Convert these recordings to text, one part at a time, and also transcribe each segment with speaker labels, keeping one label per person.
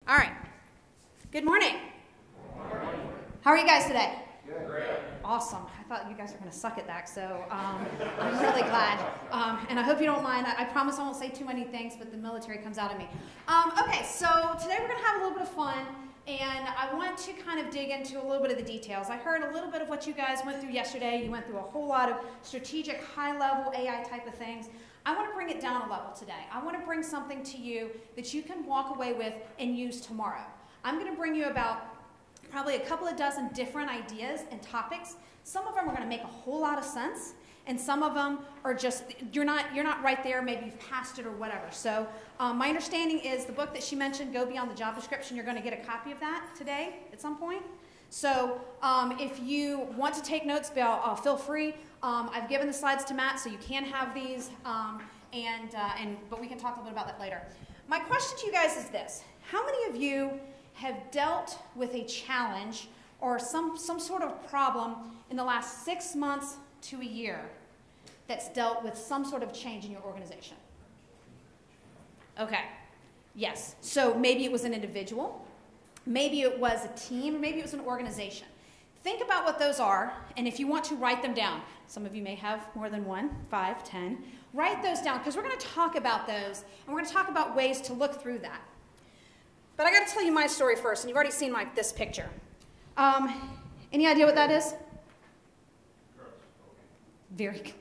Speaker 1: All right. Good morning. How are you guys today?
Speaker 2: Good.
Speaker 1: Awesome. I thought you guys were going to suck at that, so I'm really glad. And I hope you don't mind. I promise I won't say too many things, but the military comes out of me. Okay, so today we're going to have a little bit of fun, and I want to kind of dig into a little bit of the details. I heard a little bit of what you guys went through yesterday. You went through a whole lot of strategic, high-level AI type of things. I want to bring it down a level today. I want to bring something to you that you can walk away with and use tomorrow. I'm going to bring you about probably a couple of dozen different ideas and topics. Some of them are going to make a whole lot of sense, and some of them are just, you're not right there, maybe you've passed it or whatever. So my understanding is the book that she mentioned, Go Beyond the Job Description, you're going to get a copy of that today at some point. So if you want to take notes, feel free. I've given the slides to Matt, so you can have these, but we can talk a little bit about that later. My question to you guys is this. How many of you have dealt with a challenge or some sort of problem in the last 6 months to a year that's dealt with some sort of change in your organization? Okay, yes. So maybe it was an individual, maybe it was a team, or maybe it was an organization. Think about what those are, and if you want to write them down, some of you may have more than 1, 5, 10, write those down, because we're going to talk about those, and we're going to talk about ways to look through that. But I got to tell you my story first, and you've already seen this picture. Any idea what that is?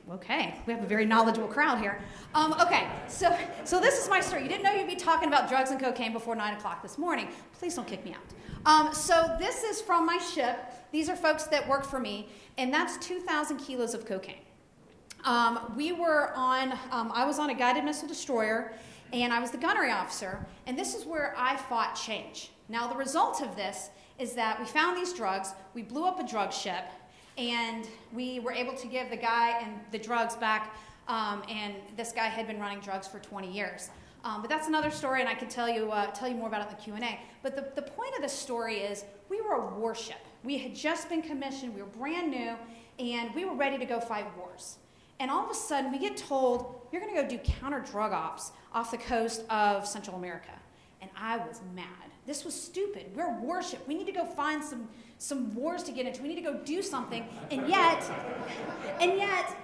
Speaker 1: Okay. We have a very knowledgeable crowd here. Okay, so this is my story. You didn't know you'd be talking about drugs and cocaine before 9 o'clock this morning. Please don't kick me out. So this is from my ship. These are folks that work for me, and that's 2,000 kilos of cocaine. I was on a guided missile destroyer, and I was the gunnery officer, and this is where I fought change. Now, the result of this is that we found these drugs, we blew up a drug ship, and we were able to give the guy and the drugs back, and this guy had been running drugs for 20 years. But that's another story, and I can tell you more about it in the Q&A. But the point of this story is we were a warship. We had just been commissioned, we were brand new, and we were ready to go fight wars. And all of a sudden, we get told, you're going to go do counter-drug ops off the coast of Central America. And I was mad. This was stupid. We're a warship. We need to go find some wars to get into. We need to go do something. And yet,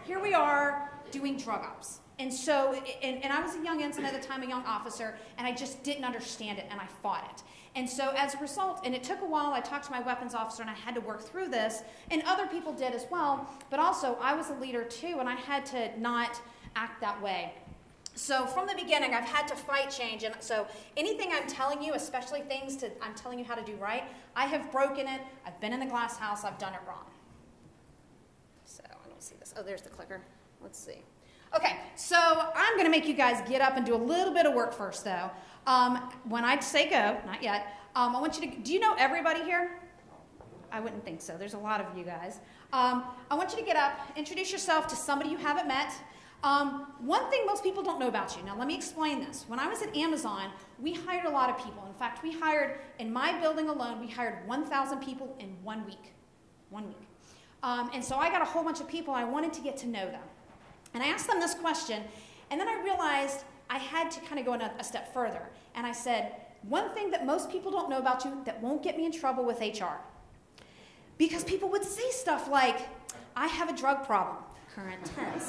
Speaker 1: here we are doing drug ops. And so, and I was a young ensign at the time, a young officer, and I just didn't understand it, and I fought it. And so as a result, and it took a while, I talked to my weapons officer, and I had to work through this, and other people did as well, but also I was a leader too, and I had to not act that way. So from the beginning, I've had to fight change, and so anything I'm telling you, especially things I'm telling you how to do right, I have broken it, I've been in the glass house, I've done it wrong. So I don't see this. Oh, there's the clicker. Let's see. Okay, so I'm going to make you guys get up and do a little bit of work first, though. When I say go, not yet, I want you to, do you know everybody here? I wouldn't think so. There's a lot of you guys. I want you to get up, introduce yourself to somebody you haven't met. One thing most people don't know about you. Now, let me explain this. When I was at Amazon, we hired a lot of people. In fact, in my building alone, we hired 1,000 people in 1 week. 1 week. And so I got a whole bunch of people. I wanted to get to know them. And I asked them this question, and then I realized I had to kind of go a step further. And I said, one thing that most people don't know about you that won't get me in trouble with HR. Because people would say stuff like, I have a drug problem. Current tense.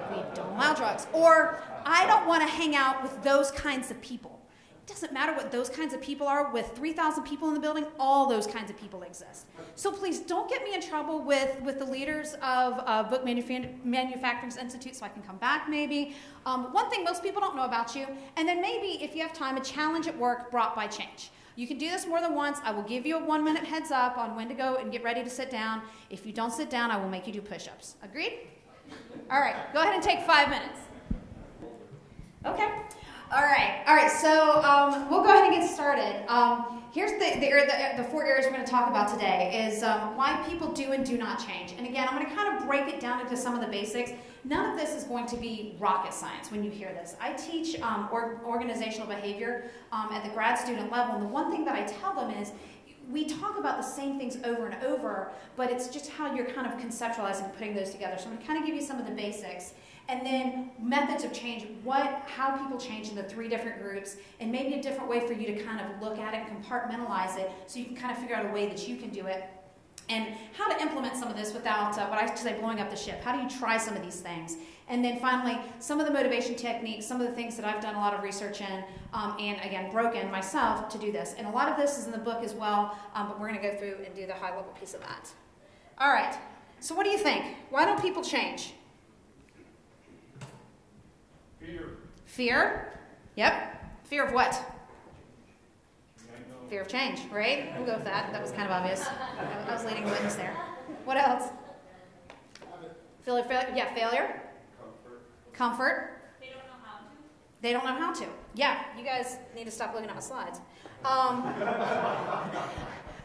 Speaker 1: We don't allow drugs. Or, I don't want to hang out with those kinds of people. It doesn't matter what those kinds of people are. With 3,000 people in the building, all those kinds of people exist. So please don't get me in trouble with the leaders of Book Manufacturing Institute, so I can come back maybe. One thing most people don't know about you, and then maybe, if you have time, a challenge at work brought by change. You can do this more than once. I will give you a 1-minute heads up on when to go and get ready to sit down. If you don't sit down, I will make you do push-ups. Agreed? All right, go ahead and take 5 minutes. Okay. All right, so we'll go ahead and get started. Here's the 4 areas we're going to talk about today is why people do and do not change. And again, I'm going to kind of break it down into some of the basics. None of this is going to be rocket science when you hear this. I teach organizational behavior at the grad student level, and the one thing that I tell them is we talk about the same things over and over, but it's just how you're kind of conceptualizing and putting those together. So I'm going to kind of give you some of the basics. and then methods of change, how people change in the 3 different groups, and maybe a different way for you to kind of look at it and compartmentalize it so you can kind of figure out a way that you can do it, and how to implement some of this without, what I say, blowing up the ship. How do you try some of these things? And then finally, some of the motivation techniques, some of the things that I've done a lot of research in, and again, broken myself to do this. And a lot of this is in the book as well, but we're going to go through and do the high-level piece of that. All right, so what do you think? Why don't people change?
Speaker 2: Fear.
Speaker 1: Fear? Yep. Fear of what? Fear of change, right? We'll go with that. That was kind of obvious. I was leading the witness there. What else? Failure. Comfort.
Speaker 3: They don't know how to.
Speaker 1: They don't know how to. Yeah, you guys need to stop looking at my slides.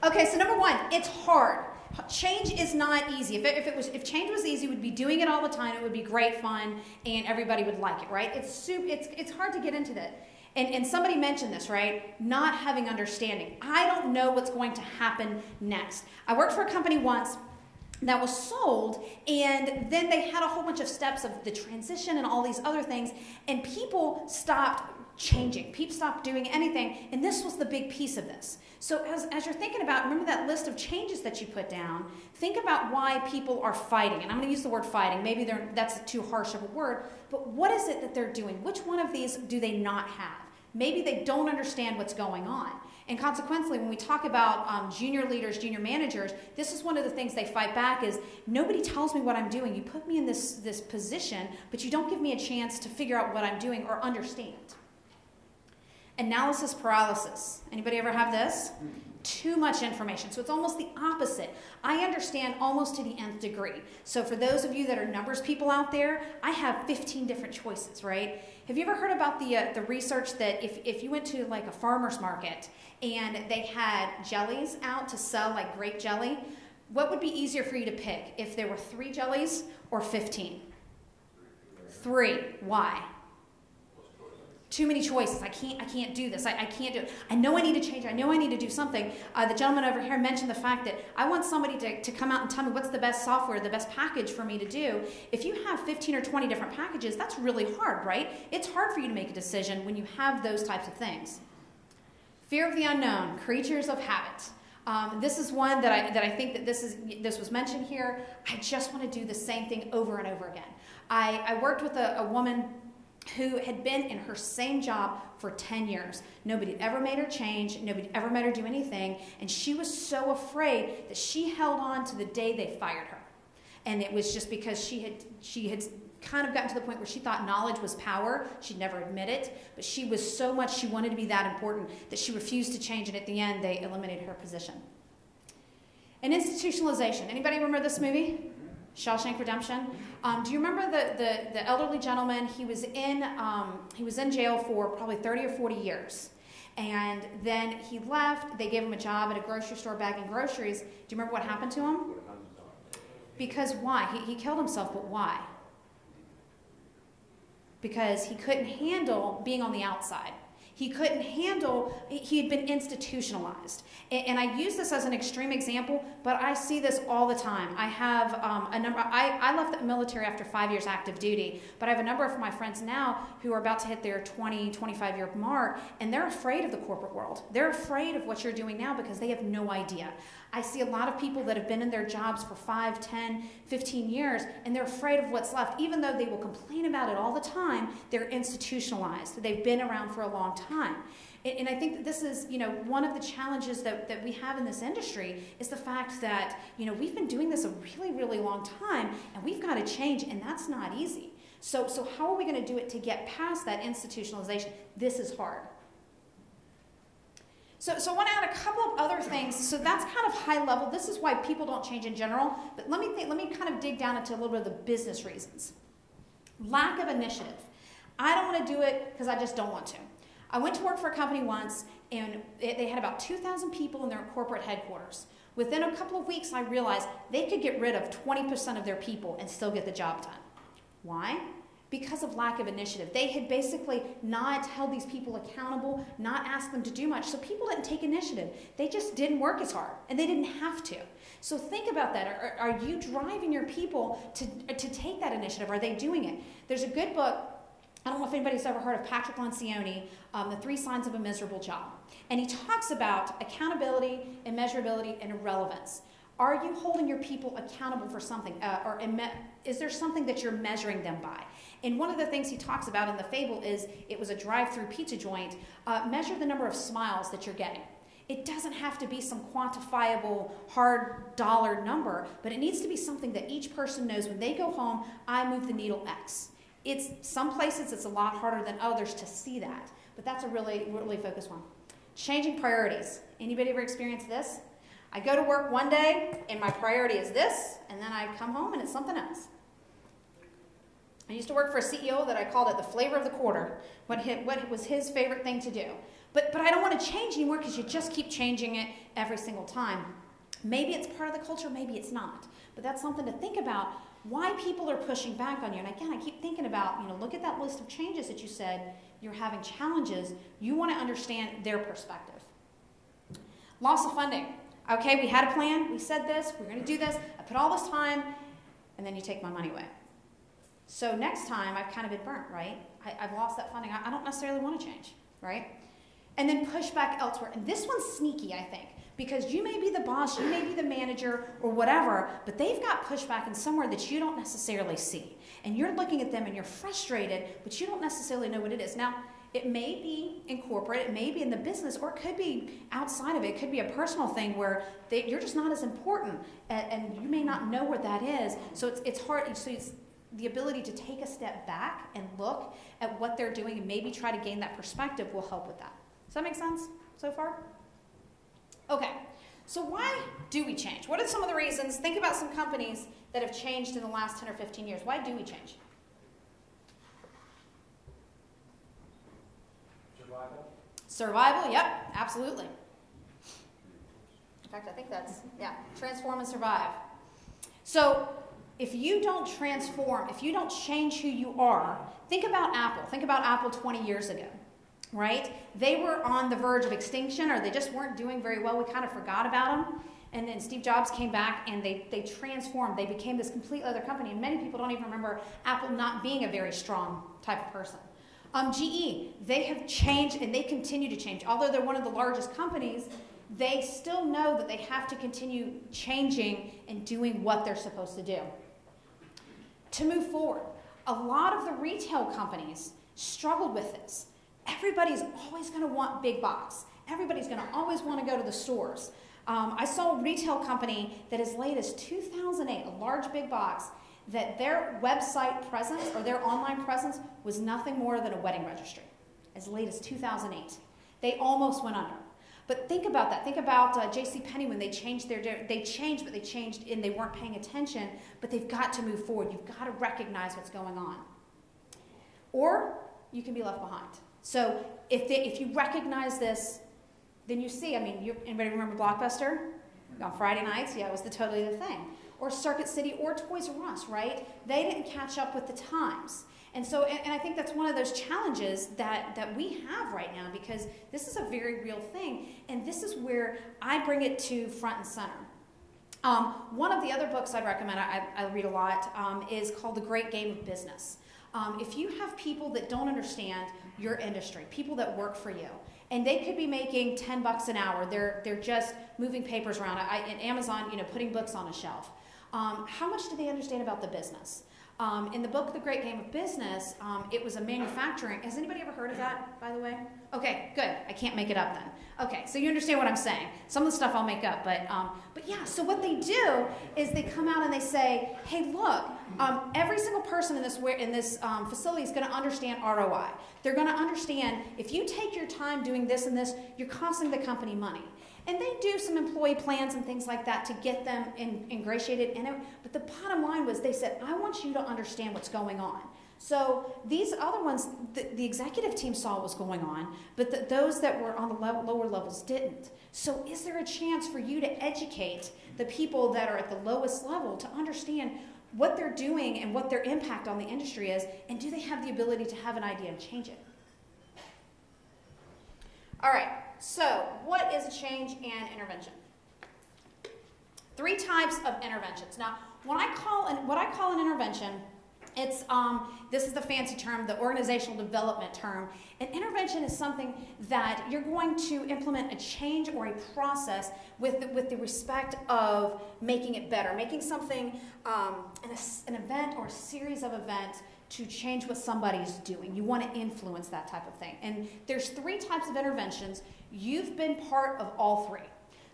Speaker 1: Okay, so number 1, it's hard. Change is not easy. If change was easy, we'd be doing it all the time. It would be great fun, and everybody would like it, right? It's hard to get into that. And somebody mentioned this, right? Not having understanding. I don't know what's going to happen next. I worked for a company once that was sold, and then they had a whole bunch of steps of the transition and all these other things, and people stopped changing. People stopped doing anything, and this was the big piece of this. So as you're thinking about, remember that list of changes that you put down, think about why people are fighting. And I'm going to use the word fighting. Maybe that's too harsh of a word, but what is it that they're doing? Which one of these do they not have? Maybe they don't understand what's going on. And consequently, when we talk about junior leaders, junior managers, this is one of the things they fight back is, nobody tells me what I'm doing. You put me in this position, but you don't give me a chance to figure out what I'm doing or understand. Analysis paralysis. Anybody ever have this? Too much information. So it's almost the opposite. I understand almost to the nth degree. So for those of you that are numbers people out there, I have 15 different choices, right? Have you ever heard about the research that if you went to like a farmer's market and they had jellies out to sell, like grape jelly, what would be easier for you to pick if there were 3 jellies or 15? 3. Why? Too many choices. I can't do this. I can't do it. I know I need to change. I know I need to do something. The gentleman over here mentioned the fact that I want somebody to come out and tell me what's the best software, the best package for me to do. If you have 15 or 20 different packages, that's really hard, right? It's hard for you to make a decision when you have those types of things. Fear of the unknown, creatures of habit. This is one that I think that this was mentioned here. I just want to do the same thing over and over again. I worked with a woman who had been in her same job for 10 years. Nobody had ever made her change. Nobody ever made her do anything. And she was so afraid that she held on to the day they fired her. And it was just because she had kind of gotten to the point where she thought knowledge was power. She'd never admit it. But she was so much, she wanted to be that important that she refused to change. And at the end, they eliminated her position. And institutionalization. Anybody remember this movie? Shawshank Redemption. Do you remember the elderly gentleman? He was in jail for probably 30 or 40 years. And then he left. They gave him a job at a grocery store bagging groceries. Do you remember what happened to him? Because why? He killed himself, but why? Because he couldn't handle being on the outside. He couldn't handle, he had been institutionalized. And I use this as an extreme example, but I see this all the time. I have I left the military after 5 years active duty, but I have a number of my friends now who are about to hit their 20, 25-year mark, and they're afraid of the corporate world. They're afraid of what you're doing now because they have no idea. I see a lot of people that have been in their jobs for 5, 10, 15 years, and they're afraid of what's left. Even though they will complain about it all the time, they're institutionalized. They've been around for a long time. And I think that this is, one of the challenges that we have in this industry is the fact that, we've been doing this a really, really long time, and we've got to change, and that's not easy. So how are we going to do it to get past that institutionalization? This is hard. So I want to add a couple of other things. So that's kind of high level. This is why people don't change in general. But let me kind of dig down into a little bit of the business reasons. Lack of initiative. I don't want to do it because I just don't want to. I went to work for a company once, and they had about 2,000 people in their corporate headquarters. Within a couple of weeks, I realized they could get rid of 20% of their people and still get the job done. Why? because of lack of initiative. They had basically not held these people accountable, not asked them to do much, so people didn't take initiative. They just didn't work as hard, and they didn't have to. So think about that. Are you driving your people to take that initiative? Are they doing it? There's a good book, I don't know if anybody's ever heard of Patrick Lencioni, The 3 Signs of a Miserable Job. And he talks about accountability, immeasurability, and irrelevance. Are you holding your people accountable for something? Or is there something that you're measuring them by? And one of the things he talks about in the fable is, it was a drive-through pizza joint, measure the number of smiles that you're getting. It doesn't have to be some quantifiable hard dollar number, but it needs to be something that each person knows when they go home, I move the needle X. Some places it's a lot harder than others to see that, but that's a really, really focused one. Changing priorities. Anybody ever experienced this? I go to work one day and my priority is this, and then I come home and it's something else. I used to work for a CEO that I called it the flavor of the quarter, what was his favorite thing to do. But I don't want to change anymore because you just keep changing it every single time. Maybe it's part of the culture, maybe it's not. But that's something to think about, why people are pushing back on you. And again, I keep thinking about, look at that list of changes that you said you're having challenges. You want to understand their perspective. Loss of funding. Okay, we had a plan, we said this, we're going to do this, I put all this time, and then you take my money away. So next time, I've kind of been burnt, right? I've lost that funding. I don't necessarily want to change, right? And then push back elsewhere. And this one's sneaky, I think, because you may be the boss, you may be the manager, or whatever, but they've got pushback in somewhere that you don't necessarily see. And you're looking at them and you're frustrated, but you don't necessarily know what it is. Now, it may be in corporate, it may be in the business, or it could be outside of it. It could be a personal thing where you're just not as important, and you may not know where that is. So it's hard. So it's the ability to take a step back and look at what they're doing and maybe try to gain that perspective will help with that. Does that make sense so far? Okay, so why do we change? What are some of the reasons? Think about some companies that have changed in the last 10 or 15 years. Why do we change? Survival, yep, absolutely. In fact, I think that's, transform and survive. So if you don't transform, if you don't change who you are, think about Apple. Think about Apple 20 years ago, right? They were on the verge of extinction, or they just weren't doing very well. We kind of forgot about them. And then Steve Jobs came back and they transformed. They became this completely other company. And many people don't even remember Apple not being a very strong type of person. GE, they have changed and they continue to change. Although they're one of the largest companies, they still know that they have to continue changing and doing what they're supposed to do. To move forward, a lot of the retail companies struggled with this. Everybody's always going to want big box. Everybody's going to always want to go to the stores. I saw a retail company that as late as 2008, a large big box, that their website presence or their online presence was nothing more than a wedding registry, as late as 2008. They almost went under. But think about that. Think about JCPenney when they changed they changed and they weren't paying attention, but they've got to move forward. You've got to recognize what's going on. Or you can be left behind. So if you recognize this, then you see, anybody remember Blockbuster? On Friday nights, yeah, it was totally the thing. Or Circuit City or Toys R Us, right? They didn't catch up with the times. And so, and I think that's one of those challenges that we have right now, because this is a very real thing, and this is where I bring it to front and center. One of the other books I'd recommend, I read a lot, is called The Great Game of Business. If you have people that don't understand your industry, people that work for you, and they could be making $10 an hour, they're just moving papers around, at Amazon, putting books on a shelf. How much do they understand about the business? In the book, The Great Game of Business, it was a manufacturing. Has anybody ever heard of that, by the way? Okay, good. I can't make it up then. Okay, so you understand what I'm saying. Some of the stuff I'll make up, but yeah, so what they do is they come out and they say, hey, look, every single person in this facility is going to understand ROI. They're going to understand if you take your time doing this and this, you're costing the company money. And they do some employee plans and things like that to get them ingratiated in it. But the bottom line was they said, I want you to understand what's going on. So these other ones, the executive team saw what was going on, but those that were on the lower levels didn't. So is there a chance for you to educate the people that are at the lowest level to understand what they're doing and what their impact on the industry is, and do they have the ability to have an idea and change it? All right, so what is a change and intervention? 3 types of interventions. Now, what I call an intervention, it's this is the fancy term, the organizational development term. An intervention is something that you're going to implement a change or a process with the respect of making it better, making something, an event or a series of events to change what somebody's doing. You want to influence that type of thing. And there's 3 types of interventions. You've been part of all 3.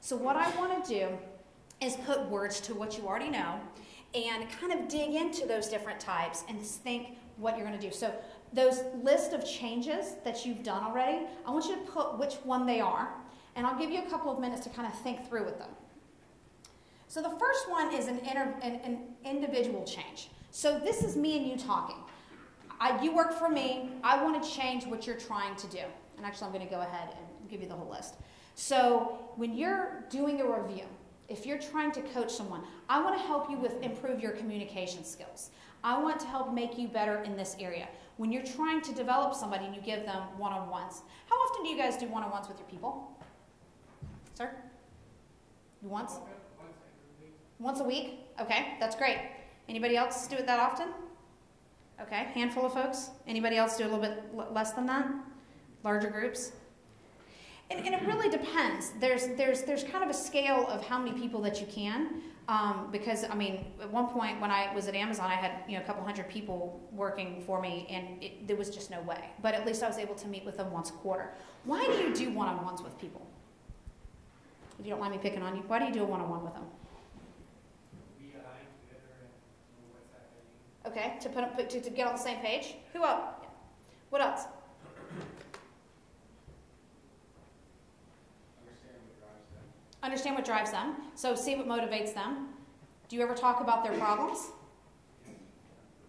Speaker 1: So what I want to do is put words to what you already know and kind of dig into those different types and think what you're going to do. So those list of changes that you've done already, I want you to put which one they are, and I'll give you a couple of minutes to kind of think through with them. So the first one is an individual change. So this is me and you talking. You work for me. I want to change what you're trying to do. And actually, I'm going to go ahead and give you the whole list. So when you're doing a review, if you're trying to coach someone, I want to help you improve your communication skills. I want to help make you better in this area. When you're trying to develop somebody and you give them one-on-ones, how often do you guys do one-on-ones with your people? Sir? Once? Once a week? Okay, that's great. Anybody else do it that often? Okay, handful of folks. Anybody else do a little bit less than that? Larger groups? And it really depends. There's kind of a scale of how many people that you can, because I mean, at one point when I was at Amazon, I had a couple hundred people working for me, and there was just no way. But at least I was able to meet with them once a quarter. Why do you do one-on-ones with people? If you don't mind me picking on you, why do you do a one-on-one with them?
Speaker 2: We align together and know what's happening.
Speaker 1: Okay, to get on the same page. Who else? What else? Understand what drives them. So see what motivates them. Do you ever talk about their problems?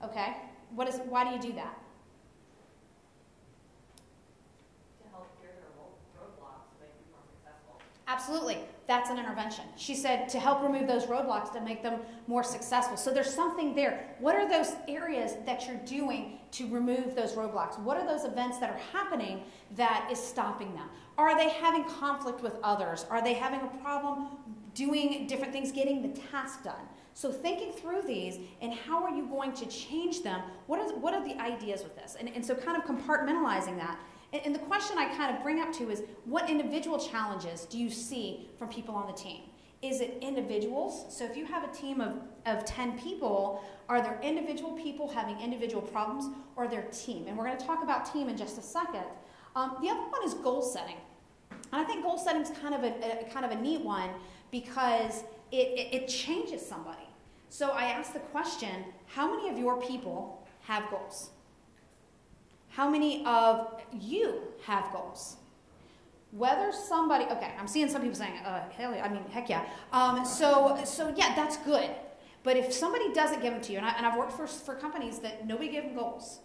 Speaker 1: Okay. Why do you do that?
Speaker 3: To help clear their roadblocks so they can be more successful.
Speaker 1: Absolutely. That's an intervention. She said to help remove those roadblocks to make them more successful. So there's something there. What are those areas that you're doing to remove those roadblocks? What are those events that are happening that is stopping them? Are they having conflict with others? Are they having a problem doing different things, getting the task done? So thinking through these and how are you going to change them? What are the ideas with this? And so kind of compartmentalizing that. And the question I kind of bring up to is, what individual challenges do you see from people on the team? Is it individuals? So if you have a team of 10 people, are there individual people having individual problems, or their team? And we're going to talk about team in just a second. The other one is goal setting. And I think goal setting is kind of a neat one because it changes somebody. So I asked the question, how many of your people have goals? How many of you have goals? Whether somebody, okay, I'm seeing some people saying, heck yeah. So yeah, that's good. But if somebody doesn't give them to you, and I've worked for companies that nobody gave them goals,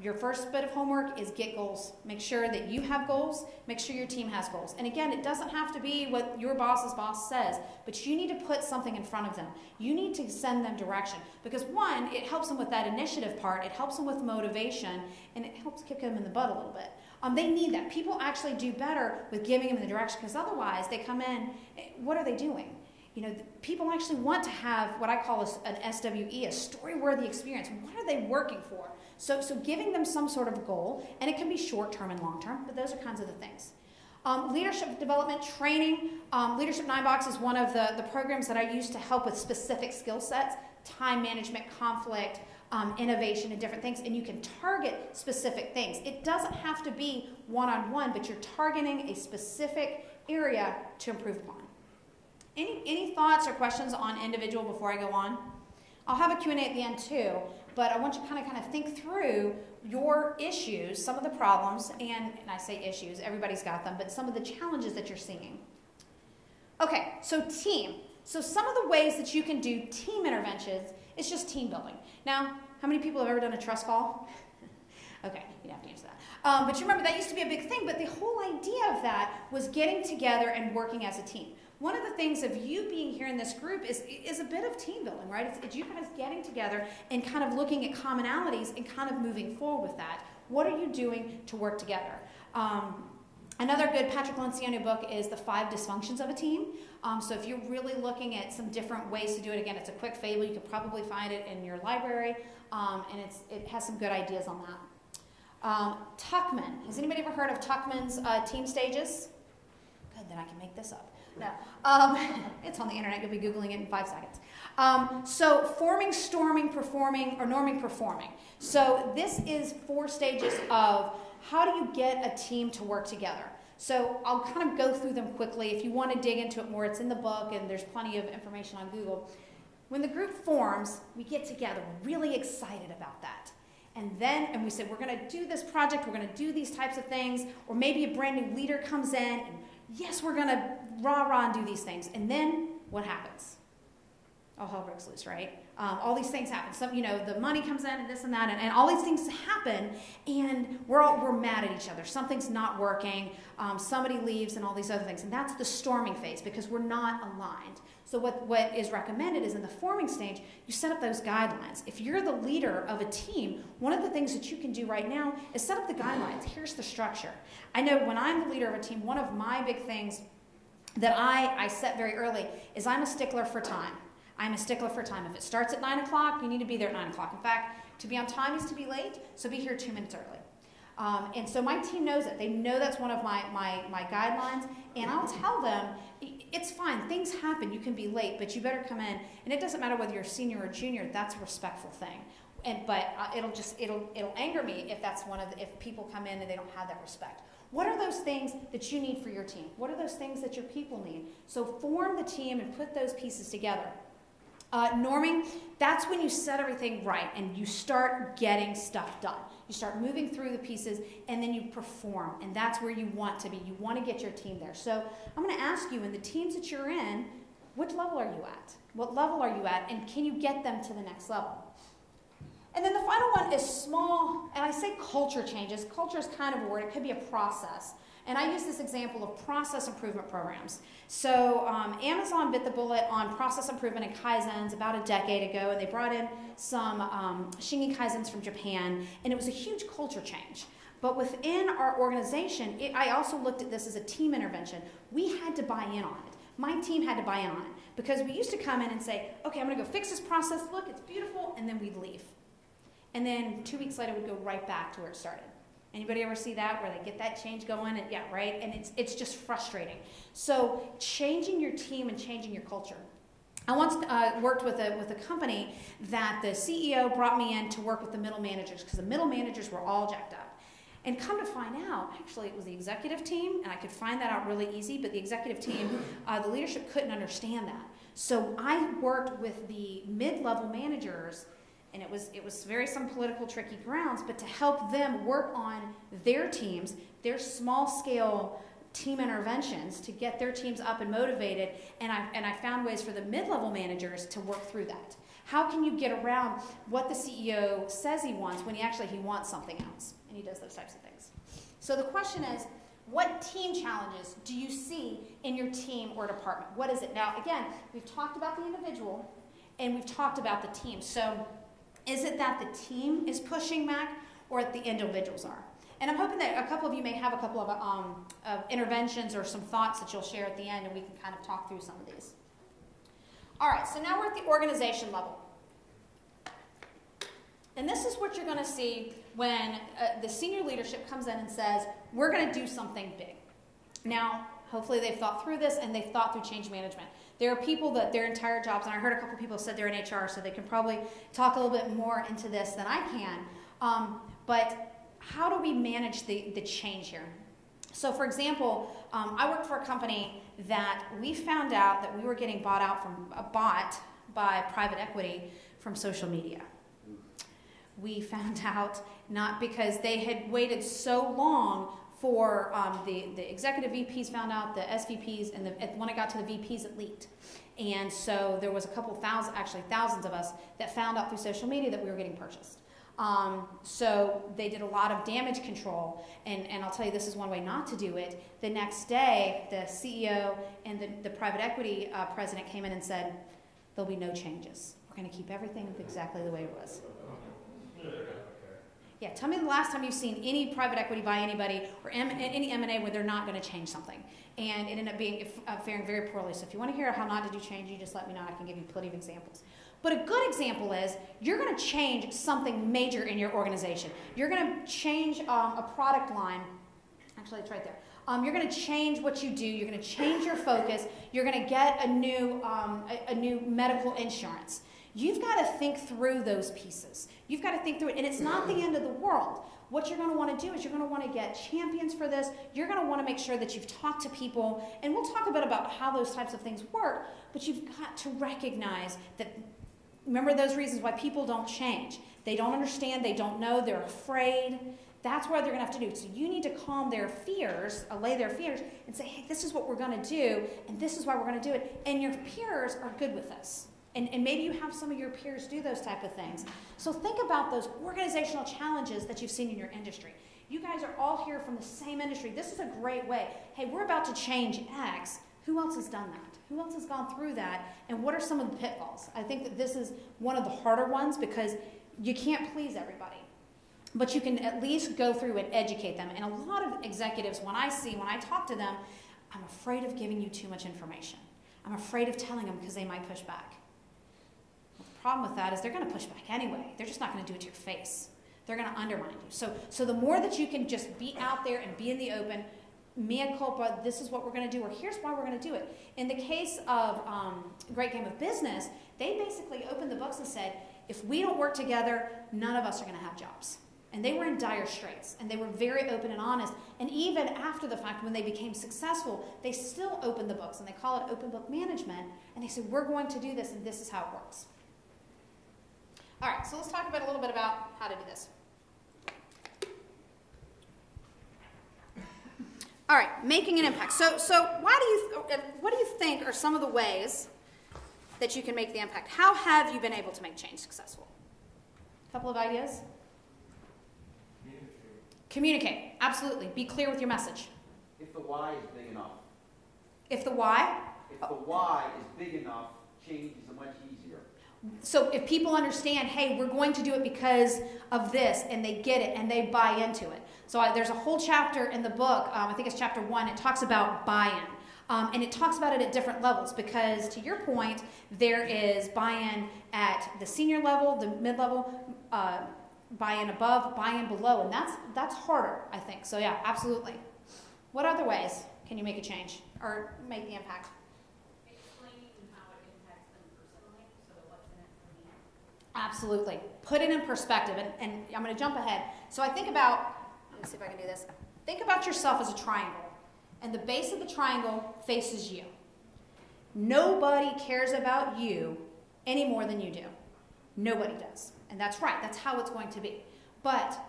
Speaker 1: your first bit of homework is get goals. Make sure that you have goals. Make sure your team has goals. And again, it doesn't have to be what your boss's boss says, but you need to put something in front of them. You need to send them direction. Because one, it helps them with that initiative part. It helps them with motivation, and it helps kick them in the butt a little bit. They need that. People actually do better with giving them the direction, because otherwise they come in, what are they doing? People actually want to have what I call an SWE, a story-worthy experience. What are they working for? So giving them some sort of goal, and it can be short-term and long-term, but those are kinds of the things. Leadership development training. Leadership 9box is one of the programs that I use to help with specific skill sets, time management, conflict, innovation, and different things, and you can target specific things. It doesn't have to be one-on-one, but you're targeting a specific area to improve upon. Any thoughts or questions on individual before I go on? I'll have a Q&A at the end too, but I want you to kind of think through your issues, some of the problems, and I say issues, everybody's got them, but some of the challenges that you're seeing. Okay, so team. So some of the ways that you can do team interventions is just team building. Now, how many people have ever done a trust fall? Okay, you don't have to answer that. But you remember that used to be a big thing, but the whole idea of that was getting together and working as a team. one of the things of you being here in this group is a bit of team building, right? It's you guys getting together and kind of looking at commonalities and kind of moving forward with that. What are you doing to work together? Another good Patrick Lencioni book is The 5 Dysfunctions of a Team. So if you're really looking at some different ways to do it, again, it's a quick fable. You could probably find it in your library, and it has some good ideas on that. Tuckman. Has anybody ever heard of Tuckman's team stages? Good, then I can make this up. No. It's on the internet. You'll be Googling it in 5 seconds. So forming, storming, performing, or norming, performing. So this is 4 stages of how do you get a team to work together. So I'll kind of go through them quickly. If you want to dig into it more, it's in the book, and there's plenty of information on Google. When the group forms, we get together. We're really excited about that. And we say, we're going to do this project, we're going to do these types of things, or maybe a brand new leader comes in, and yes, we're going to rah-rah and do these things. And then what happens? All hell breaks loose, right? All these things happen. Some, the money comes in and this and that, and all these things happen, and we're mad at each other. Something's not working. Somebody leaves, and all these other things. And that's the storming phase because we're not aligned. So what is recommended is in the forming stage, you set up those guidelines. If you're the leader of a team, one of the things that you can do right now is set up the guidelines. Here's the structure. I know when I'm the leader of a team, one of my big things that I set very early is I'm a stickler for time. I'm a stickler for time. If it starts at 9 o'clock, you need to be there at 9 o'clock. In fact, to be on time is to be late, so be here 2 minutes early. And so my team knows it. They know that's one of my guidelines, and I'll tell them, it's fine, things happen, you can be late, but you better come in. And it doesn't matter whether you're senior or junior, that's a respectful thing. But it'll anger me if people come in and they don't have that respect. What are those things that you need for your team? What are those things that your people need? So form the team and put those pieces together. Norming, that's when you set everything right and you start getting stuff done. You start moving through the pieces and then you perform, and that's where you want to be. You want to get your team there. So I'm going to ask you, in the teams that you're in, which level are you at? What level are you at, and can you get them to the next level? And then the final one is small, and I say culture changes. Culture is kind of a word. It could be a process. And I use this example of process improvement programs. So Amazon bit the bullet on process improvement and Kaizens about a decade ago, and they brought in some Shingi Kaizens from Japan, and it was a huge culture change. But within our organization, I also looked at this as a team intervention. We had to buy in on it. My team had to buy in on it because we used to come in and say, okay, I'm going to go fix this process. Look, it's beautiful, and then we'd leave. And then 2 weeks later, we'd go right back to where it started. Anybody ever see that, where they get that change going? And, yeah, right? And it's just frustrating. So changing your team and changing your culture. I once worked with a company that the CEO brought me in to work with the middle managers because the middle managers were all jacked up. And come to find out, actually, it was the executive team, and I could find that out really easy, but the executive team, the leadership couldn't understand that. So I worked with the mid-level managers, and it was very some political tricky grounds, but to help them work on their teams, their small-scale team interventions to get their teams up and motivated, and I found ways for the mid-level managers to work through that. How can you get around what the CEO says he wants when he wants something else? And he does those types of things. So the question is, what team challenges do you see in your team or department? What is it? Now, again, we've talked about the individual, and we've talked about the team. So is it that the team is pushing back, or that the individuals are? And I'm hoping that a couple of you may have a couple of interventions or some thoughts that you'll share at the end, and we can kind of talk through some of these. All right, so now we're at the organization level. And this is what you're going to see when the senior leadership comes in and says, we're going to do something big. Now, hopefully they've thought through this, and they've thought through change management. There are people that their entire jobs, and I heard a couple people said they're in HR, so they can probably talk a little bit more into this than I can. But how do we manage the change here? So for example, I worked for a company that we found out that we were getting bought by private equity from social media. We found out not because they had waited so long for the executive VPs found out, the SVPs, and when it got to the VPs, it leaked. And so there was a couple thousand, actually thousands of us, that found out through social media that we were getting purchased. So they did a lot of damage control, and I'll tell you, this is one way not to do it. The next day, the CEO and the private equity president came in and said, there'll be no changes. We're going to keep everything exactly the way it was. Yeah, tell me the last time you've seen any private equity buy anybody or any M&A where they're not going to change something. And it ended up being faring very poorly. So if you want to hear how not to do change, you just let me know. I can give you plenty of examples. But a good example is you're going to change something major in your organization. You're going to change a product line. Actually, it's right there. You're going to change what you do. You're going to change your focus. You're going to get a new medical insurance. You've got to think through those pieces. You've got to think through it, and it's not the end of the world. What you're going to want to do is you're going to want to get champions for this. You're going to want to make sure that you've talked to people, and we'll talk a bit about how those types of things work, but you've got to recognize that, remember those reasons why people don't change. They don't understand, they don't know, they're afraid. That's what they're going to have to do. So you need to calm their fears, allay their fears, and say, hey, this is what we're going to do, and this is why we're going to do it, and your peers are good with this. And maybe you have some of your peers do those type of things. So think about those organizational challenges that you've seen in your industry. You guys are all here from the same industry. This is a great way. Hey, we're about to change X. Who else has done that? Who else has gone through that? And what are some of the pitfalls? I think that this is one of the harder ones because you can't please everybody. But you can at least go through and educate them. And a lot of executives, when I talk to them, I'm afraid of giving you too much information. I'm afraid of telling them because they might push back. Problem with that is they're going to push back anyway. They're just not going to do it to your face. They're going to undermine you. So the more that you can just be out there and be in the open, mea culpa, this is what we're going to do, or here's why we're going to do it. In the case of Great Game of Business, they basically opened the books and said, if we don't work together, none of us are going to have jobs. And they were in dire straits, and they were very open and honest. And even after the fact, when they became successful, they still opened the books, and they call it open book management, and they said, we're going to do this, and this is how it works. All right, so let's talk about a little bit about how to do this. All right, making an impact. So what do you think are some of the ways that you can make the impact? How have you been able to make change successful? A couple of ideas? Communicate, absolutely. Be clear with your message.
Speaker 4: If the why is big enough.
Speaker 1: If the why?
Speaker 4: If the why is big enough, change is much easier.
Speaker 1: So if people understand, hey, we're going to do it because of this, and they get it, and they buy into it. So there's a whole chapter in the book, I think it's chapter 1, it talks about buy-in. And it talks about it at different levels because, to your point, there is buy-in at the senior level, the mid-level, buy-in above, buy-in below, and that's harder, I think. So yeah, absolutely. What other ways can you make a change or make the impact? Absolutely. Put it in perspective, and I'm going to jump ahead. So I think about, let me see if I can do this. Think about yourself as a triangle, and the base of the triangle faces you. Nobody cares about you any more than you do. Nobody does. And that's right. That's how it's going to be.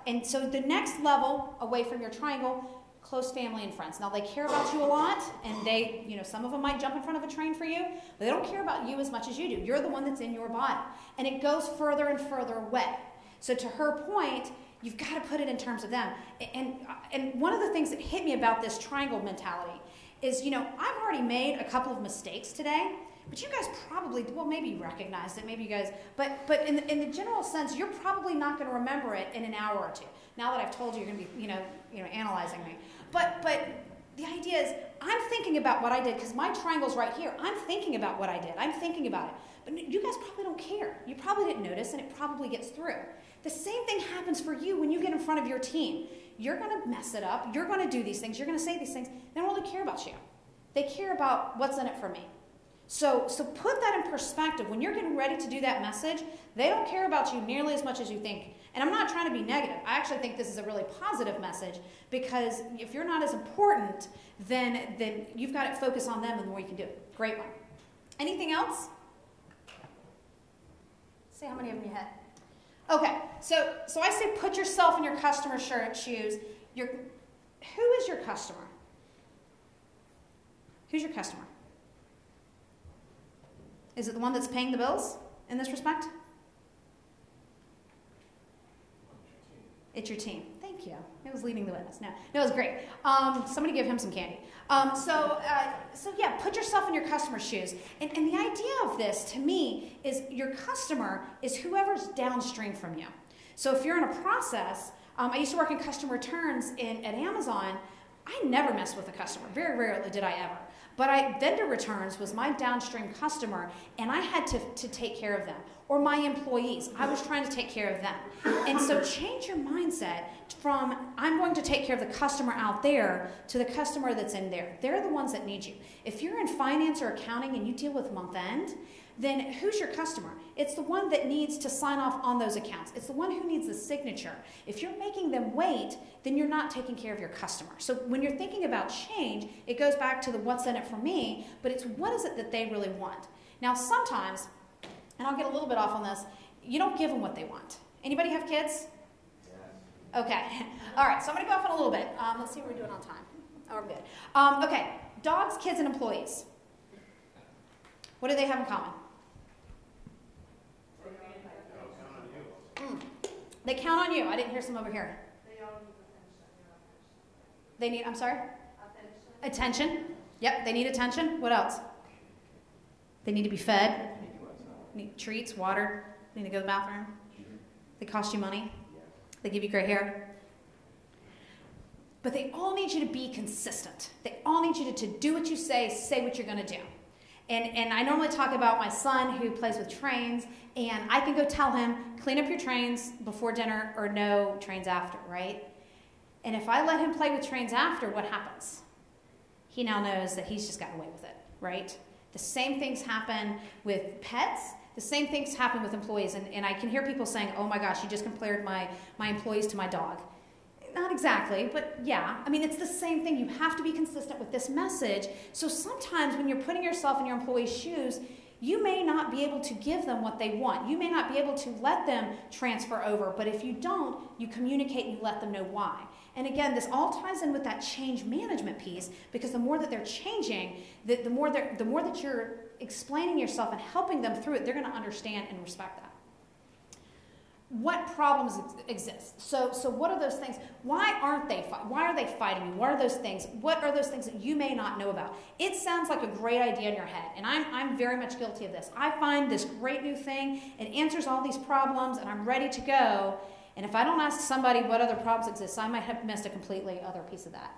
Speaker 1: And so the next level away from your triangle, close family and friends. Now, they care about you a lot, and some of them might jump in front of a train for you, but they don't care about you as much as you do. You're the one that's in your body. And it goes further and further away. So to her point, you've got to put it in terms of them. And one of the things that hit me about this triangle mentality is, I've already made a couple of mistakes today, but you guys probably, well, maybe you recognized it, maybe you guys, but in the general sense, you're probably not going to remember it in an hour or two. Now that I've told you, you're going to be, analyzing me. But the idea is, I'm thinking about what I did, because my triangle's right here. I'm thinking about what I did. I'm thinking about it. But you guys probably don't care. You probably didn't notice, and it probably gets through. The same thing happens for you when you get in front of your team. You're going to mess it up. You're going to do these things. You're going to say these things. They don't really care about you. They care about what's in it for me. So put that in perspective. When you're getting ready to do that message, they don't care about you nearly as much as you think. And I'm not trying to be negative. I actually think this is a really positive message, because if you're not as important, then you've got to focus on them, and the more you can do it. Great one. Anything else? See how many of them you had. Okay, so I say put yourself in your customer's shoes. Who is your customer? Who's your customer? Is it the one that's paying the bills in this respect? It's your team. Thank you. It was leading the witness. No, it was great. Somebody give him some candy. So yeah, put yourself in your customer's shoes. And the idea of this, to me, is your customer is whoever's downstream from you. So if you're in a process, I used to work in customer returns at Amazon. I never messed with a customer. Very rarely did I ever. But vendor returns was my downstream customer, and I had to take care of them. Or my employees. I was trying to take care of them. And so change your mindset from, I'm going to take care of the customer out there, to the customer that's in there. They're the ones that need you. If you're in finance or accounting and you deal with month end, then who's your customer? It's the one that needs to sign off on those accounts. It's the one who needs the signature. If you're making them wait, then you're not taking care of your customer. So when you're thinking about change, it goes back to the what's in it for me, but it's what is it that they really want. Now sometimes, and I'll get a little bit off on this, you don't give them what they want. Anybody have kids? Yes. Okay. All right, so I'm going to go off on a little bit. Let's see what we're doing on time. Oh, we're good. Okay, dogs, kids, and employees. What do they have in common? They count on you. I didn't hear some over here.
Speaker 3: They all need attention.
Speaker 1: They need, I'm sorry?
Speaker 3: Attention.
Speaker 1: Attention. Yep, they need attention. What else? They need to be fed. Need treats, water. Need to go to the bathroom. They cost you money. They give you gray hair. But they all need you to be consistent. They all need you to do what you say what you're going to do. And I normally talk about my son who plays with trains, and I can go tell him, clean up your trains before dinner or no trains after, right? And if I let him play with trains after, what happens? He now knows that he's just gotten away with it, right? The same things happen with pets. The same things happen with employees. And I can hear people saying, oh my gosh, you just compared my employees to my dog. Not exactly, but yeah. I mean, it's the same thing. You have to be consistent with this message. So sometimes when you're putting yourself in your employee's shoes, you may not be able to give them what they want. You may not be able to let them transfer over. But if you don't, you communicate and you let them know why. And again, this all ties in with that change management piece, because the more that they're changing, the more that you're explaining yourself and helping them through it, they're going to understand and respect that. What problems exist? So what are those things? Why are they fighting you? What are those things? What are those things that you may not know about? It sounds like a great idea in your head, and I'm very much guilty of this. I find this great new thing, it answers all these problems, and I'm ready to go. And if I don't ask somebody what other problems exist, I might have missed a completely other piece of that.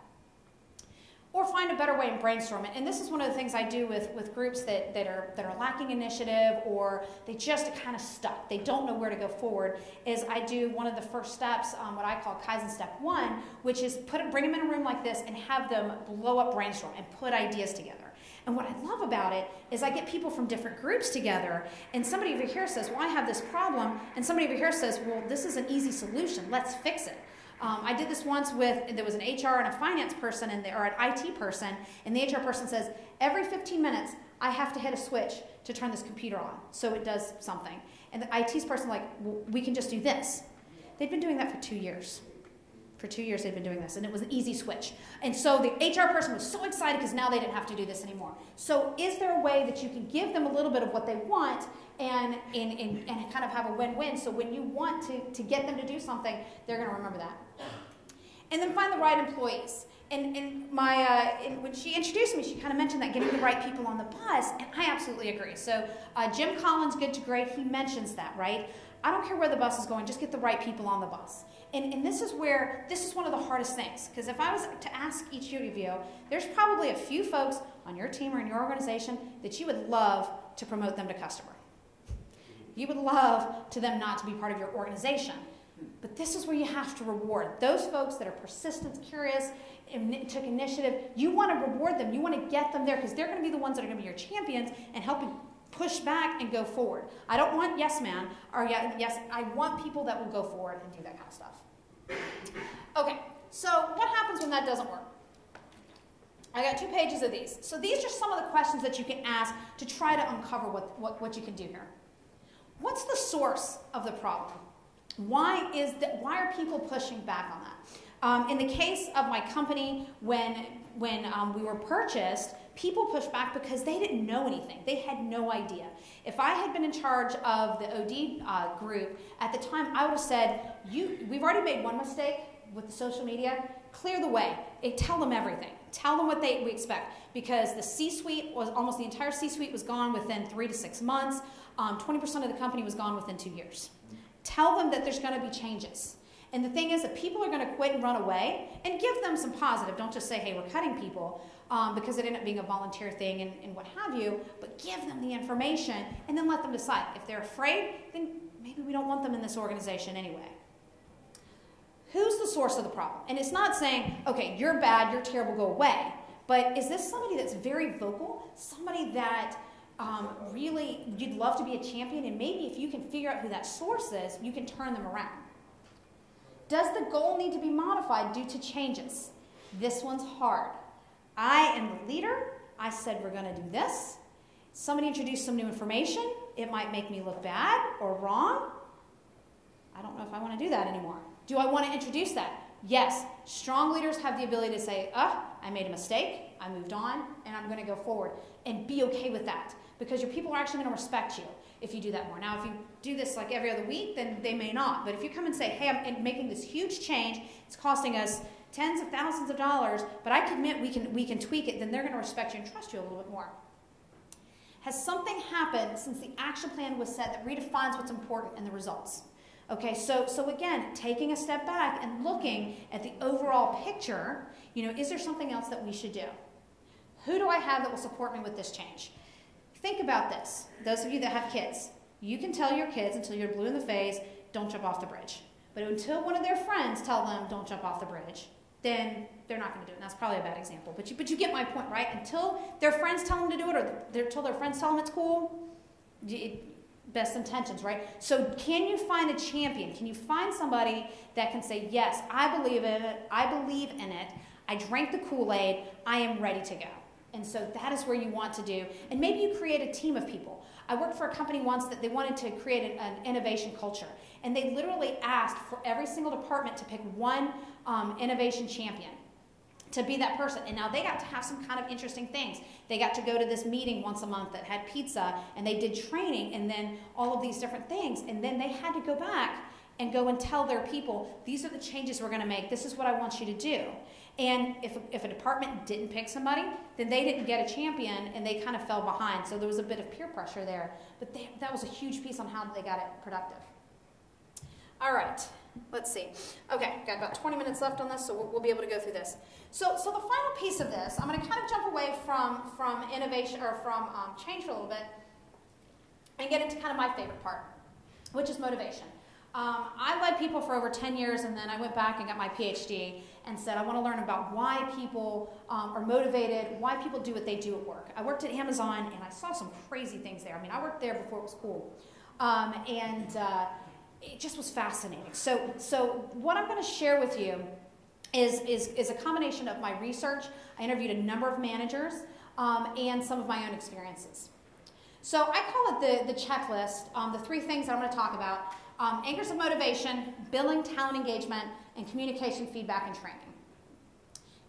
Speaker 1: Or find a better way and brainstorm it. And this is one of the things I do with groups that are lacking initiative, or they just kind of stuck. They don't know where to go forward. Is I do one of the first steps, what I call Kaizen Step 1, which is bring them in a room like this and have them blow up brainstorm and put ideas together. And what I love about it is I get people from different groups together, and somebody over here says, well, I have this problem, and somebody over here says, well, this is an easy solution. Let's fix it. I did this once there was an HR and a finance person or an IT person, and the HR person says, every 15 minutes, I have to hit a switch to turn this computer on so it does something. And the IT's person like, well, we can just do this. They'd been doing that for 2 years. For 2 years they'd been doing this, and it was an easy switch. And so the HR person was so excited because now they didn't have to do this anymore. So is there a way that you can give them a little bit of what they want and kind of have a win-win, so when you want to get them to do something, they're going to remember that. And then find the right employees. And when she introduced me, she kind of mentioned that, getting the right people on the bus, and I absolutely agree. So Jim Collins, Good to Great, he mentions that, right? I don't care where the bus is going, just get the right people on the bus. And this is one of the hardest things, because if I was to ask each of you, there's probably a few folks on your team or in your organization that you would love to promote them to customer. You would love to them not to be part of your organization. But this is where you have to reward those folks that are persistent, curious, and took initiative. You want to reward them. You want to get them there, because they're going to be the ones that are going to be your champions and help you push back and go forward. I don't want yes man or yes. I want people that will go forward and do that kind of stuff. Okay, so what happens when that doesn't work? I got 2 pages of these. So these are some of the questions that you can ask to try to uncover what you can do here. What's the source of the problem? Why are people pushing back on that? In the case of my company, when we were purchased, people pushed back because they didn't know anything. They had no idea. If I had been in charge of the OD group at the time, I would have said, we've already made one mistake with the social media. Clear the way. Tell them everything. Tell them what we expect. Because the C-suite was, almost the entire C-suite was gone within 3 to 6 months. 20% of the company was gone within 2 years. Tell them that there's going to be changes. And the thing is that people are going to quit and run away, and give them some positive. Don't just say, hey, we're cutting people, because it ended up being a volunteer thing and what have you, but give them the information and then let them decide. If they're afraid, then maybe we don't want them in this organization anyway. Who's the source of the problem? And it's not saying, okay, you're bad, you're terrible, go away. But is this somebody that's very vocal? Somebody that really you'd love to be a champion, and maybe if you can figure out who that source is, you can turn them around. Does the goal need to be modified due to changes? This one's hard. I am the leader. I said we're going to do this. Somebody introduced some new information. It might make me look bad or wrong. I don't know if I want to do that anymore. Do I want to introduce that? Yes. Strong leaders have the ability to say, I made a mistake, I moved on, and I'm going to go forward. And be okay with that. Because your people are actually going to respect you if you do that more. Now, if you do this like every other week, then they may not. But if you come and say, hey, I'm making this huge change, it's costing us tens of thousands of dollars, but I commit we can tweak it, then they're going to respect you and trust you a little bit more. Has something happened since the action plan was set that redefines what's important and the results? Okay, so again, taking a step back and looking at the overall picture, is there something else that we should do? Who do I have that will support me with this change? Think about this. Those of you that have kids, you can tell your kids until you're blue in the face, don't jump off the bridge. But until one of their friends tell them, don't jump off the bridge, then they're not going to do it. And that's probably a bad example. But you get my point, right? Until their friends tell them to do it, or until their friends tell them it's cool, best intentions, right? So can you find a champion? Can you find somebody that can say, yes, I believe in it, I drank the Kool-Aid, I am ready to go. And so that is where you want to do. And maybe you create a team of people. I worked for a company once that they wanted to create an innovation culture. And they literally asked for every single department to pick one innovation champion to be that person. And now they got to have some kind of interesting things. They got to go to this meeting once a month that had pizza, and they did training, and then all of these different things. And then they had to go back and go and tell their people, these are the changes we're going to make. This is what I want you to do. And if a department didn't pick somebody, then they didn't get a champion, and they kind of fell behind. So there was a bit of peer pressure there. But that was a huge piece on how they got it productive. All right, let's see. Okay, got about 20 minutes left on this, so we'll be able to go through this. So the final piece of this, I'm going to kind of jump away from innovation, or from change for a little bit, and get into kind of my favorite part, which is motivation. I led people for over 10 years, and then I went back and got my PhD and said, I want to learn about why people are motivated, why people do what they do at work. I worked at Amazon, and I saw some crazy things there. I mean, I worked there before it was cool. It just was fascinating. So what I'm going to share with you is a combination of my research. I interviewed a number of managers and some of my own experiences. So I call it the checklist, the 3 things that I'm going to talk about. Anchors of motivation, billing, talent engagement, and communication, feedback, and training.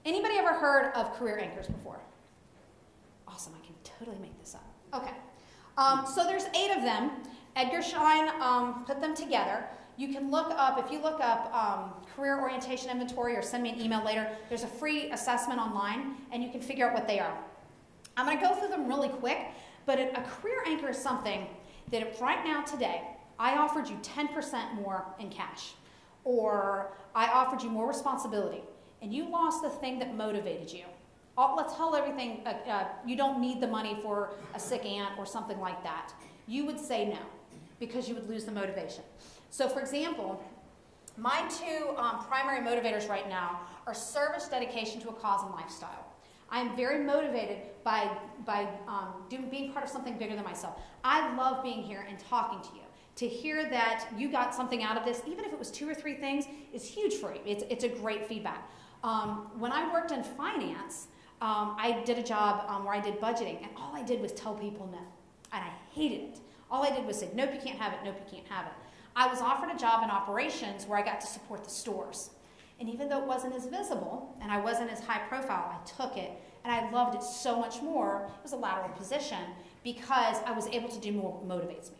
Speaker 1: Anybody ever heard of career anchors before? Awesome, I can totally make this up. Okay, so there's 8 of them. Edgar Schein put them together. You can look up, if you look up career orientation inventory, or send me an email later, there's a free assessment online, and you can figure out what they are. I'm going to go through them really quick, but a career anchor is something that if right now, today, I offered you 10% more in cash, or I offered you more responsibility, and you lost the thing that motivated you. Let's tell everything, you don't need the money for a sick aunt or something like that. You would say no, because you would lose the motivation. So for example, my 2 primary motivators right now are service, dedication to a cause, and lifestyle. I am very motivated by being part of something bigger than myself. I love being here and talking to you. To hear that you got something out of this, even if it was 2 or 3 things, is huge for you. It's a great feedback. When I worked in finance, I did a job where I did budgeting, and all I did was tell people no. And I hated it. All I did was say, nope, you can't have it, nope, you can't have it. I was offered a job in operations where I got to support the stores. And even though it wasn't as visible, and I wasn't as high profile, I took it and I loved it so much more. It was a lateral position because I was able to do more what motivates me.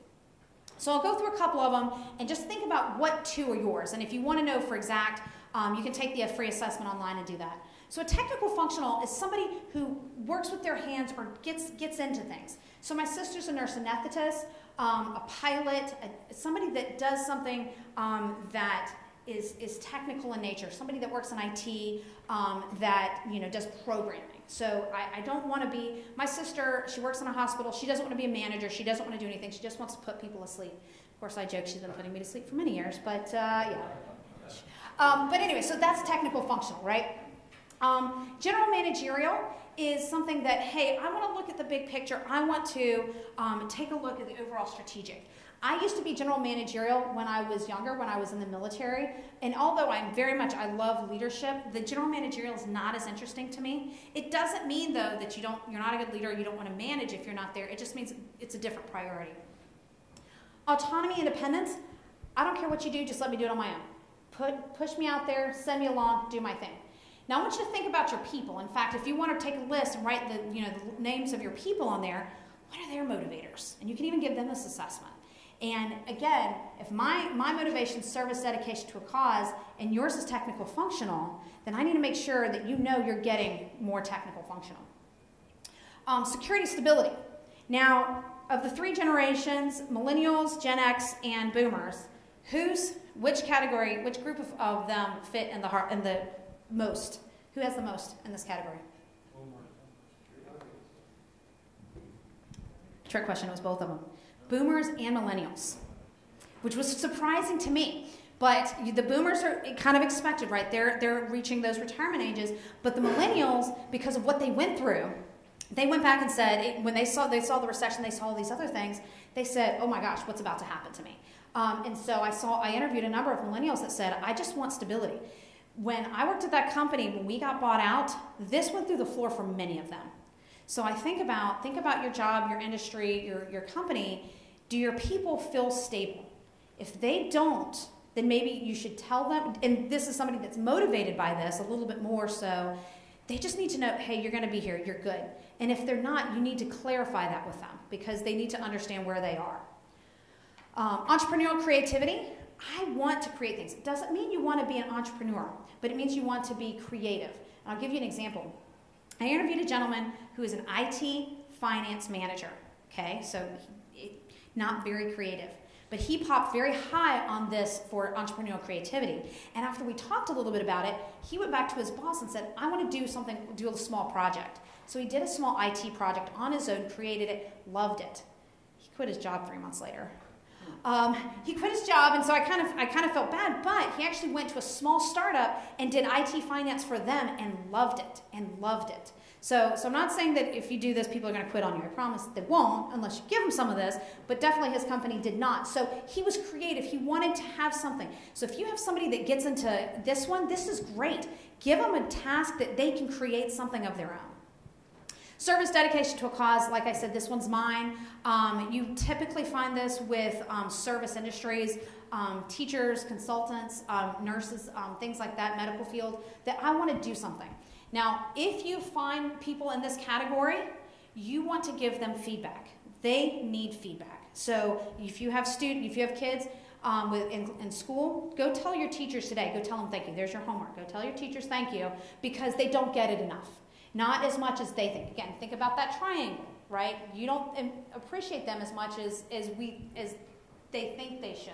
Speaker 1: So I'll go through a couple of them and just think about what two are yours. And if you want to know for exact, you can take the free assessment online and do that. So a technical functional is somebody who works with their hands or gets into things. So my sister's a nurse anesthetist, a pilot, somebody that does something that is technical in nature, somebody that works in IT that does programming. So I don't want to be, my sister, she works in a hospital, she doesn't want to be a manager, she doesn't want to do anything, she just wants to put people to sleep. Of course I joke she's been putting me to sleep for many years, but yeah. But anyway, so that's technical functional, right? General managerial is something that, hey, I want to look at the big picture, I want to take a look at the overall strategic. I used to be general managerial when I was younger, when I was in the military, and although I love leadership, the general managerial is not as interesting to me. It doesn't mean, though, that you're not a good leader, you don't want to manage if you're not there. It just means it's a different priority. Autonomy, independence, I don't care what you do, just let me do it on my own. Push me out there, send me along, do my thing. Now I want you to think about your people. In fact, if you want to take a list and write the names of your people on there, what are their motivators? And you can even give them this assessment. And again, if my motivation is service, dedication to a cause, and yours is technical functional, then I need to make sure that you're getting more technical functional. Security, stability. Now, of the three generations, millennials, Gen X, and boomers, which category, which group of them fit in the most? Who has the most in this category? Trick question, it was both of them. Boomers and millennials, which was surprising to me. But the boomers are kind of expected, right? They're reaching those retirement ages. But the millennials, because of what they went through, they went back and said, when they saw the recession, they saw all these other things, they said, oh my gosh, what's about to happen to me? And so I interviewed a number of millennials that said, I just want stability. When I worked at that company, when we got bought out, this went through the floor for many of them. So I think about your job, your industry, your company. Do your people feel stable? If they don't, then maybe you should tell them, and this is somebody that's motivated by this a little bit more so, they just need to know, hey, you're going to be here, you're good. And if they're not, you need to clarify that with them because they need to understand where they are. Entrepreneurial creativity. I want to create things. It doesn't mean you want to be an entrepreneur, but it means you want to be creative. And I'll give you an example. I interviewed a gentleman who is an IT finance manager, okay? So not very creative. But he popped very high on this for entrepreneurial creativity. And after we talked a little bit about it, he went back to his boss and said, I want to do a small project. So he did a small IT project on his own, created it, loved it. He quit his job 3 months later. He quit his job, and so I kind of felt bad, but he actually went to a small startup and did IT finance for them and loved it. So I'm not saying that if you do this, people are going to quit on you. I promise they won't unless you give them some of this, but definitely his company did not. So he was creative. He wanted to have something. So if you have somebody that gets into this one, this is great. Give them a task that they can create something of their own. Service, dedication to a cause, like I said, this one's mine. You typically find this with service industries, teachers, consultants, nurses, things like that, medical field, that I want to do something. Now, if you find people in this category, you want to give them feedback. They need feedback. So if you have kids in school, go tell your teachers today, go tell them thank you. There's your homework. Go tell your teachers thank you because they don't get it enough. Not as much as they think. Again, think about that triangle, right? You don't appreciate them as much as they think they should.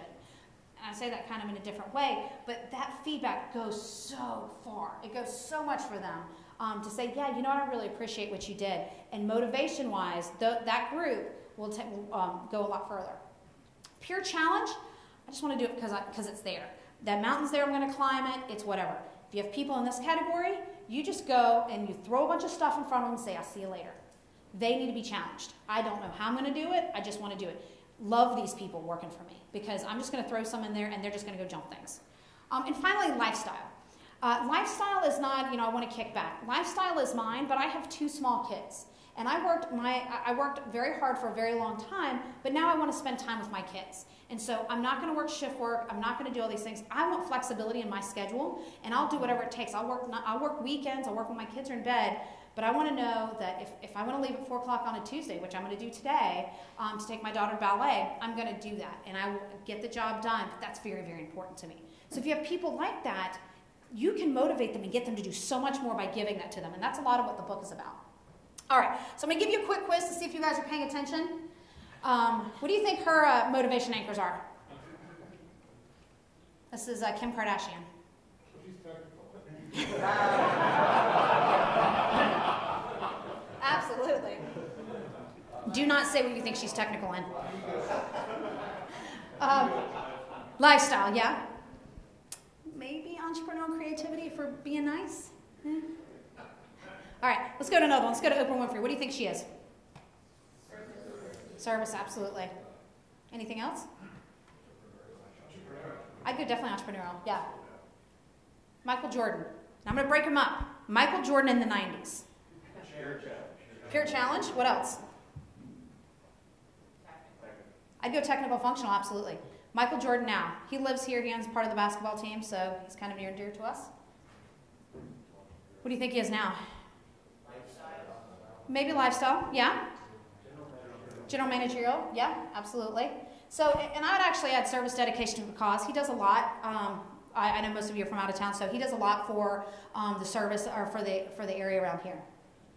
Speaker 1: And I say that kind of in a different way, but that feedback goes so far. It goes so much for them to say, yeah, you know what, I really appreciate what you did. And motivation-wise, that group will go a lot further. Pure challenge, I just want to do it because it's there. That mountain's there, I'm going to climb it, it's whatever. If you have people in this category, you just go and you throw a bunch of stuff in front of them and say, I'll see you later. They need to be challenged. I don't know how I'm going to do it. I just want to do it. Love these people working for me because I'm just going to throw some in there and they're just going to go jump things. And finally, lifestyle. Lifestyle is not, I want to kick back. Lifestyle is mine, but I have 2 small kids. And I worked very hard for a very long time, but now I want to spend time with my kids. And so I'm not going to work shift work. I'm not going to do all these things. I want flexibility in my schedule, and I'll do whatever it takes. I'll work weekends. I'll work when my kids are in bed. But I want to know that if I want to leave at 4 o'clock on a Tuesday, which I'm going to do today, to take my daughter to ballet, I'm going to do that. And I will get the job done. But that's very, very important to me. So if you have people like that, you can motivate them and get them to do so much more by giving that to them. And that's a lot of what the book is about. All right, so I'm going to give you a quick quiz to see if you guys are paying attention. What do you think her motivation anchors are? This is Kim Kardashian. Absolutely. Do not say what you think she's technical in. Lifestyle, yeah? Maybe entrepreneurial creativity for being nice? All right, let's go to another one. Let's go to Oprah Winfrey. What do you think she is? Service, absolutely. Anything else? I'd go definitely entrepreneurial, yeah. Michael Jordan. Now I'm going to break them up. Michael Jordan in the 90s. Pure challenge. What else? I'd go technical functional, absolutely. Michael Jordan now. He lives here. He owns part of the basketball team, so he's kind of near and dear to us. What do you think he is now? Maybe lifestyle, yeah. General managerial, yeah, absolutely. So, and I would actually add service, dedication to the cause. He does a lot. I know most of you are from out of town, so he does a lot for the service or for the area around here.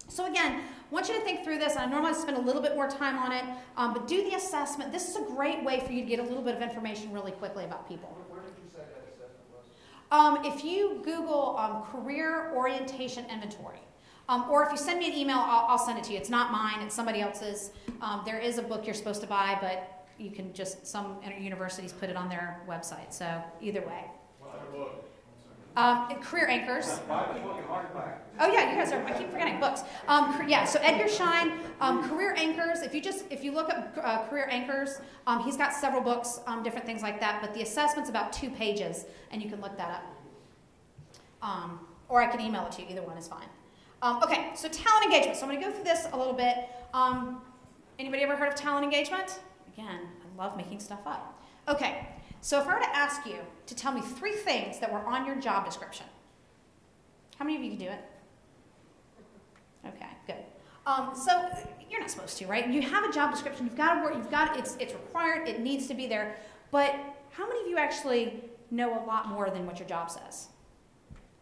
Speaker 1: So again, I want you to think through this. I normally spend a little bit more time on it, but do the assessment. This is a great way for you to get a little bit of information really quickly about people.
Speaker 2: Where did you say that assessment was?
Speaker 1: If you Google career orientation inventory, or if you send me an email, I'll send it to you. It's not mine, it's somebody else's. There is a book you're supposed to buy, but you can just, some universities put it on their website. So either way. Career Anchors. Oh yeah, you guys are, I keep forgetting books. Yeah, so Edgar Schein, Career Anchors. If you look up Career Anchors, he's got several books, different things like that, but the assessment's about 2 pages, and you can look that up. Or I can email it to you, either one is fine. Okay, so talent engagement. So I'm going to go through this a little bit. Anybody ever heard of talent engagement? Again, I love making stuff up. Okay, so if I were to ask you to tell me 3 things that were on your job description, how many of you can do it? Okay, good. So you're not supposed to, right? You have a job description. You've got to work. It's required. It needs to be there. But how many of you actually know a lot more than what your job says?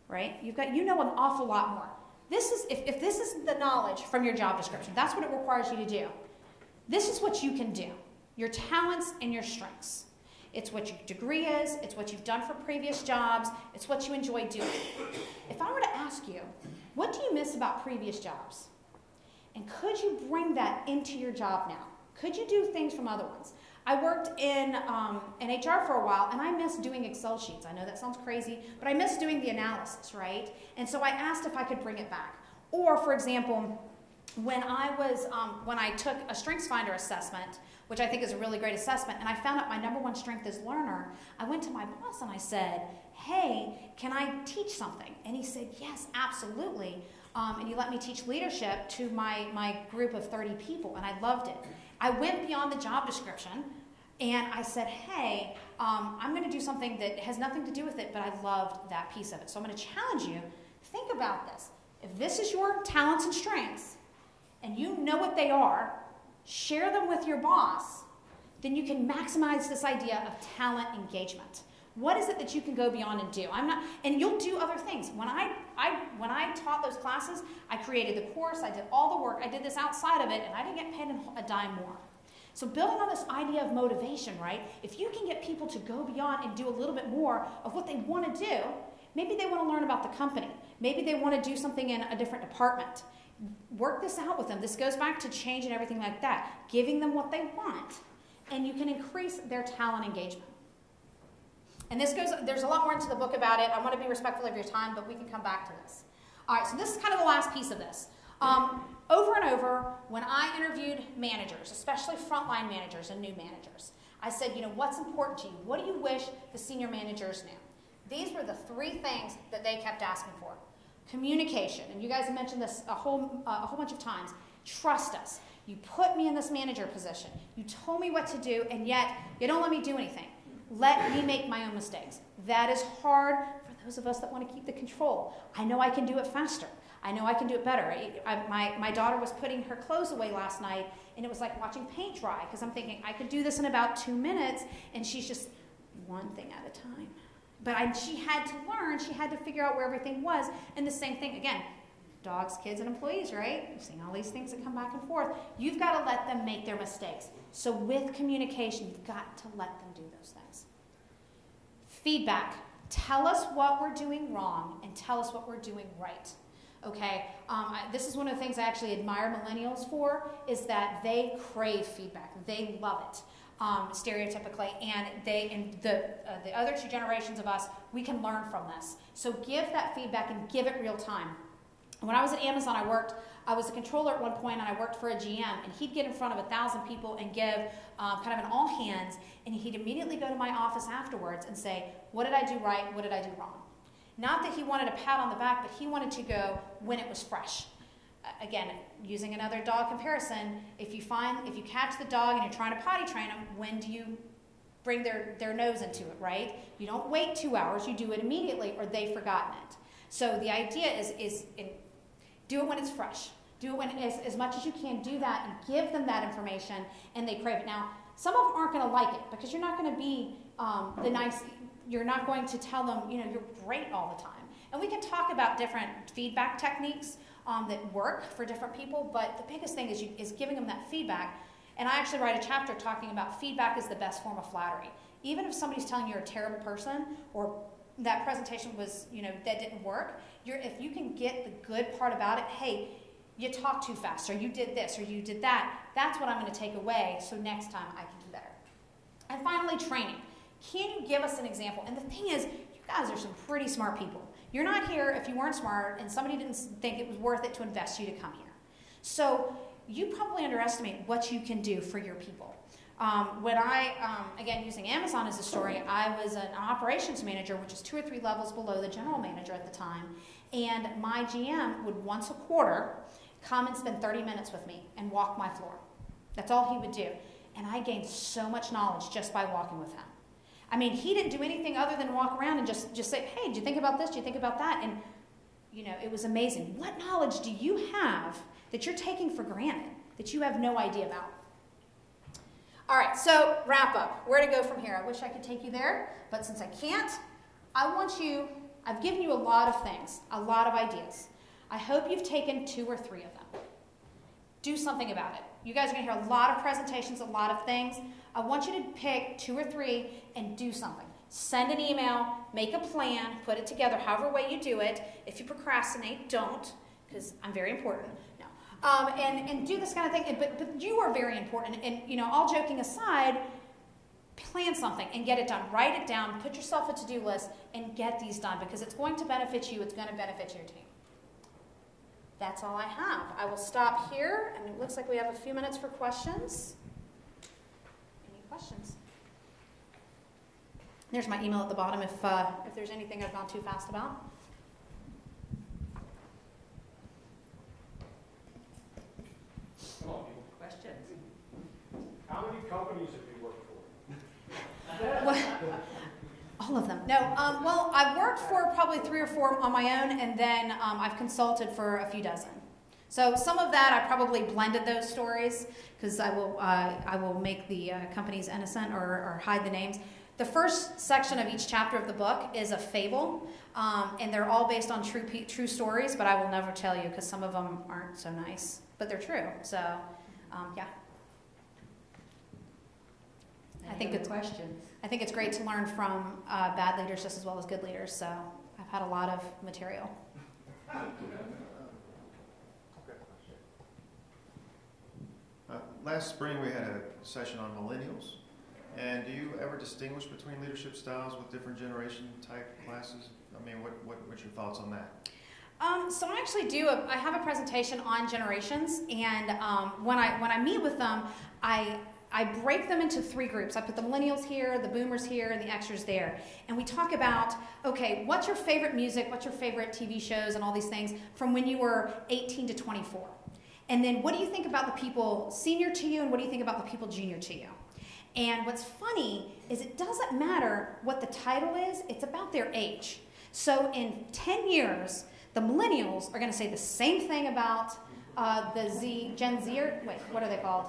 Speaker 1: Right? You know an awful lot more. This is if this is the knowledge from your job description, that's what it requires you to do. This is what you can do. Your talents and your strengths. It's what your degree is. It's what you've done for previous jobs. It's what you enjoy doing. If I were to ask you, what do you miss about previous jobs? And could you bring that into your job now? Could you do things from other ones? I worked in HR for a while, and I miss doing Excel sheets. I know that sounds crazy, but I miss doing the analysis, right? And so I asked if I could bring it back. Or, for example, when I took a StrengthsFinder assessment, which I think is a really great assessment, and I found out my #1 strength is learner, I went to my boss and I said, hey, can I teach something? And he said, yes, absolutely. And he let me teach leadership to my group of 30 people, and I loved it. I went beyond the job description, and I said, hey, I'm going to do something that has nothing to do with it, but I loved that piece of it. So I'm going to challenge you. Think about this. If this is your talents and strengths, and you know what they are, share them with your boss, then you can maximize this idea of talent engagement. What is it that you can go beyond and do? And you'll do other things. When I taught those classes, I created the course, I did all the work, I did this outside of it, and I didn't get paid a dime more. So building on this idea of motivation, right? If you can get people to go beyond and do a little bit more of what they want to do, maybe they want to learn about the company. Maybe they want to do something in a different department. Work this out with them. This goes back to change and everything like that. Giving them what they want, and you can increase their talent engagement. And there's a lot more into the book about it. I want to be respectful of your time, but we can come back to this. All right, so this is kind of the last piece of this. Over and over, when I interviewed managers, especially frontline managers and new managers, I said, what's important to you? What do you wish the senior managers knew? These were the 3 things that they kept asking for. Communication, and you guys have mentioned this a whole bunch of times. Trust us. You put me in this manager position. You told me what to do, and yet you don't let me do anything. Let me make my own mistakes. That is hard for those of us that want to keep the control. I know I can do it faster. I know I can do it better. My daughter was putting her clothes away last night, and it was like watching paint dry, because I'm thinking, I could do this in about 2 minutes, and she's just one thing at a time. But she had to learn. She had to figure out where everything was. And the same thing, again, dogs, kids, and employees, right? You're seeing all these things that come back and forth. You've got to let them make their mistakes. So with communication, you've got to let them do those things. Feedback. Tell us what we're doing wrong and tell us what we're doing right. Okay? This is one of the things I actually admire millennials for, is that they crave feedback. They love it. Stereotypically, and the other two generations of us, we can learn from this. So give that feedback and give it real time. When I was at Amazon, I was a controller at one point, and I worked for a GM, and he'd get in front of 1,000 people and give kind of an all hands, and he'd immediately go to my office afterwards and say, what did I do right? What did I do wrong? Not that he wanted a pat on the back, but he wanted to go when it was fresh. Again, using another dog comparison, if you catch the dog and you're trying to potty train them, when do you bring their nose into it, right? You don't wait 2 hours, you do it immediately, or they've forgotten it. So the idea is do it when it's fresh. Do it when as much as you can. Do that and give them that information, and they crave it. Now, some of them aren't going to like it, because you're not going to be you're not going to tell them, you're great all the time. And we can talk about different feedback techniques that work for different people, but the biggest thing is giving them that feedback. And I actually write a chapter talking about feedback is the best form of flattery. Even if somebody's telling you you're a terrible person, or that presentation was, that didn't work, if you can get the good part about it, hey, you talked too fast, or you did this, or you did that, that's what I'm going to take away, so next time I can do better. And finally, training. Can you give us an example? And the thing is, you guys are some pretty smart people. You're not here if you weren't smart and somebody didn't think it was worth it to invest you to come here. So you probably underestimate what you can do for your people. When again, using Amazon as a story, I was an operations manager, which is 2 or 3 levels below the general manager at the time. And my GM would once a quarter come and spend 30 minutes with me and walk my floor. That's all he would do. And I gained so much knowledge just by walking with him. I mean, he didn't do anything other than walk around and just say, hey, did you think about this? Did you think about that? And, it was amazing. What knowledge do you have that you're taking for granted that you have no idea about? All right, so wrap up. Where to go from here? I wish I could take you there, but since I can't, I've given you a lot of things, a lot of ideas. I hope you've taken 2 or 3 of them. Do something about it. You guys are going to hear a lot of presentations, a lot of things. I want you to pick 2 or 3 and do something. Send an email, make a plan, put it together however way you do it. If you procrastinate, don't, because I'm very important. No. And do this kind of thing. But you are very important. And, all joking aside, plan something and get it done. Write it down, put yourself a to-do list, and get these done, because it's going to benefit you. It's going to benefit your team. That's all I have. I will stop here, and it looks like we have a few minutes for questions. Any questions? There's my email at the bottom if there's anything I've gone too fast about.
Speaker 2: Come on, people.
Speaker 3: Questions?
Speaker 2: How many companies have you worked for?
Speaker 1: Well, all of them. No, well, I've worked for probably 3 or 4 on my own, and then I've consulted for a few dozen. So some of that I probably blended those stories, because I will make the companies innocent or hide the names. The first section of each chapter of the book is a fable, and they're all based on true stories, but I will never tell you because some of them aren't so nice, but they're true. So, yeah. I think it's great to learn from bad leaders just as well as good leaders. So I've had a lot of material.
Speaker 5: Last spring we had a session on millennials. And do you ever distinguish between leadership styles with different generation type classes? I mean, what's your thoughts on that?
Speaker 1: So I actually do. I have a presentation on generations, and when I meet with them, I break them into 3 groups. I put the millennials here, the boomers here, and the Xers there. And we talk about, okay, what's your favorite music, what's your favorite TV shows and all these things from when you were 18 to 24? And then what do you think about the people senior to you, and what do you think about the people junior to you? And what's funny is it doesn't matter what the title is, it's about their age. So in 10 years, the millennials are going to say the same thing about Gen Z, or wait, what are they called?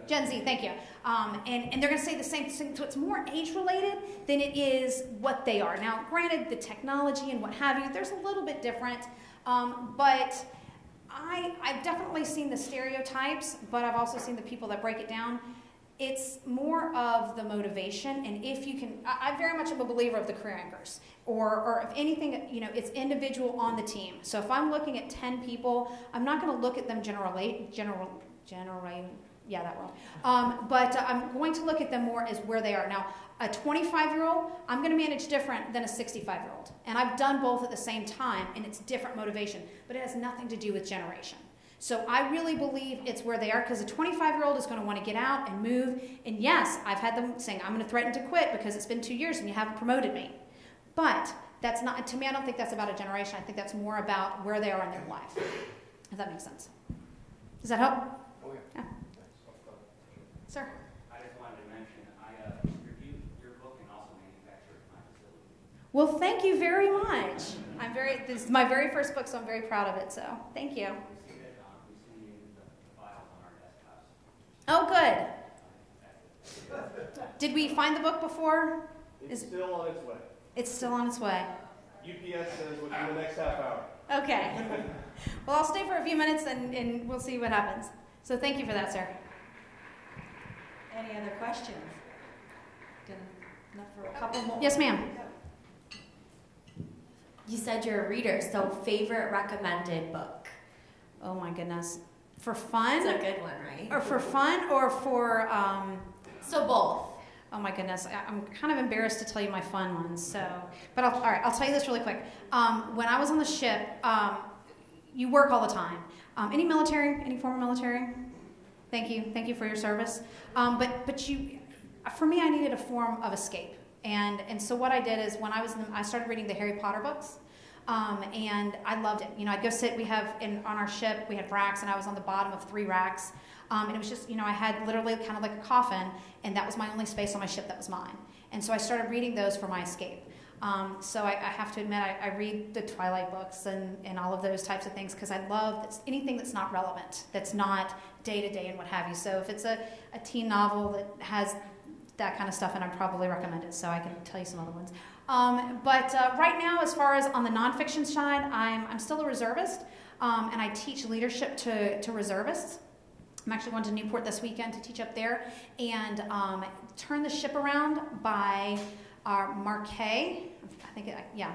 Speaker 1: Gen Z, thank you. And they're going to say the same thing. So it's more age-related than it is what they are. Now, granted, the technology and what have you, there's a little bit different. But I've definitely seen the stereotypes, but I've also seen the people that break it down. It's more of the motivation, and if you can, I very much am a believer of the career anchors, or if anything, it's individual on the team. So if I'm looking at 10 people, I'm not going to look at them yeah, that wrong. But I'm going to look at them more as where they are. Now, a 25-year-old, I'm going to manage different than a 65-year-old. And I've done both at the same time, and it's different motivation. But it has nothing to do with generation. So I really believe it's where they are, because a 25-year-old is going to want to get out and move. And yes, I've had them saying, I'm going to threaten to quit because it's been 2 years and you haven't promoted me. But that's not, to me, I don't think that's about a generation. I think that's more about where they are in their life, if that makes sense. Does that help?
Speaker 2: Oh, yeah.
Speaker 1: Sir?
Speaker 6: I just wanted to mention, I reviewed your book and also manufactured at my facility.
Speaker 1: Well, thank you very much. This is my very first book, so I'm very proud of it, so thank you.
Speaker 6: We send you the files on our desktops.
Speaker 1: Oh, good. Did we find the book before?
Speaker 2: It's still on its way.
Speaker 1: It's still on its way.
Speaker 2: UPS says within the next half hour.
Speaker 1: Okay. Well, I'll stay for a few minutes and we'll see what happens. So thank you for that, sir.
Speaker 3: Any other questions? Good enough for a couple more?
Speaker 1: Yes, ma'am.
Speaker 7: You said you're a reader, so favorite recommended book?
Speaker 1: Oh my goodness. For fun?
Speaker 7: It's a good one, right?
Speaker 1: Or for fun or for,
Speaker 7: So both.
Speaker 1: oh my goodness, I'm kind of embarrassed to tell you my fun ones, so, but all right, I'll tell you this really quick. When I was on the ship, you work all the time. Any military, any former military? Thank you for your service. But for me, I needed a form of escape. And so what I did is when I started reading the Harry Potter books, and I loved it. I'd go sit, on our ship, we had racks, and I was on the bottom of 3 racks. And it was just, I had literally kind of like a coffin, and that was my only space on my ship that was mine. And so I started reading those for my escape. So I have to admit, I read the Twilight books and all of those types of things because I love anything that's not relevant, that's not day-to-day and what have you. So if it's a teen novel that has that kind of stuff, and I'd probably recommend it, so I can tell you some other ones. But right now, as far as on the nonfiction side, I'm still a reservist, and I teach leadership to reservists. I'm actually going to Newport this weekend to teach up there, and Turn the Ship Around by Marquet.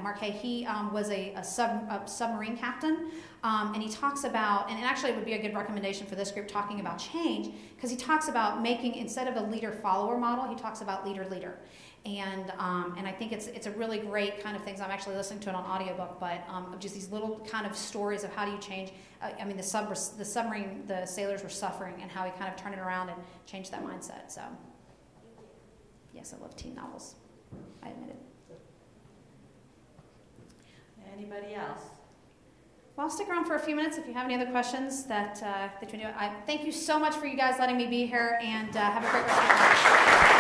Speaker 1: Marquet. He was a submarine captain, and he talks about, and actually it would be a good recommendation for this group, talking about change, because he talks about making, instead of a leader-follower model, he talks about leader-leader. And I think it's a really great kind of things. I'm actually listening to it on audiobook, but just these little kind of stories of how do you change. The submarine, the sailors were suffering, and how he kind of turned it around and changed that mindset. So, yes, I love teen novels. I admit it.
Speaker 3: Anybody else?
Speaker 1: Well, I'll stick around for a few minutes if you have any other questions that you do. I thank you so much for you guys letting me be here, and have a great rest of your day.